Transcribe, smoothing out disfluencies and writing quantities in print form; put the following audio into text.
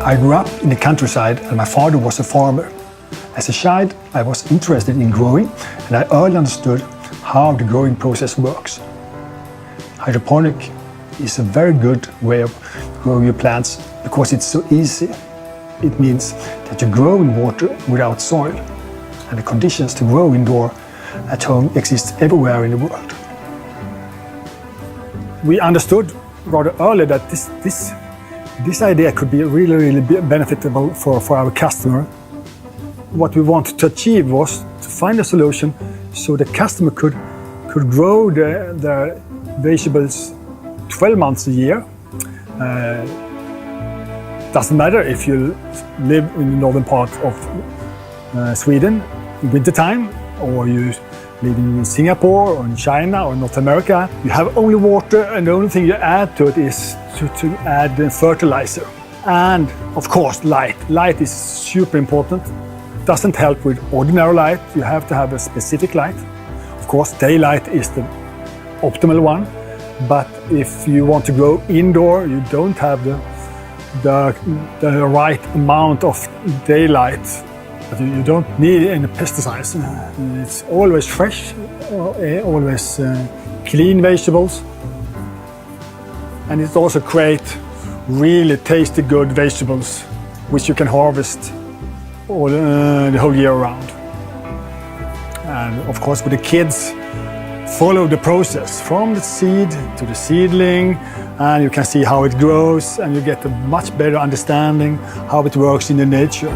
I grew up in the countryside and my father was a farmer. As a child, I was interested in growing and I early understood how the growing process works. Hydroponic is a very good way of growing your plants because it's so easy. It means that you grow in water without soil, and the conditions to grow indoor at home exist everywhere in the world. We understood rather early that this idea could be really beneficial for our customer. What we wanted to achieve was to find a solution so the customer could grow the vegetables 12 months a year. Doesn't matter if you live in the northern part of Sweden in wintertime, or you live in Singapore or in China or North America. You have only water and the only thing you add to it is to add the fertilizer. And of course light. Light is super important. Doesn't help with ordinary light. You have to have a specific light. Of course daylight is the optimal one. But if you want to grow indoor, you don't have the right amount of daylight. But you don't need any pesticides. It's always fresh, always clean vegetables. And it also creates really tasty, good vegetables, which you can harvest the whole year round. And of course, with the kids, follow the process from the seed to the seedling, and you can see how it grows, and you get a much better understanding how it works in the nature.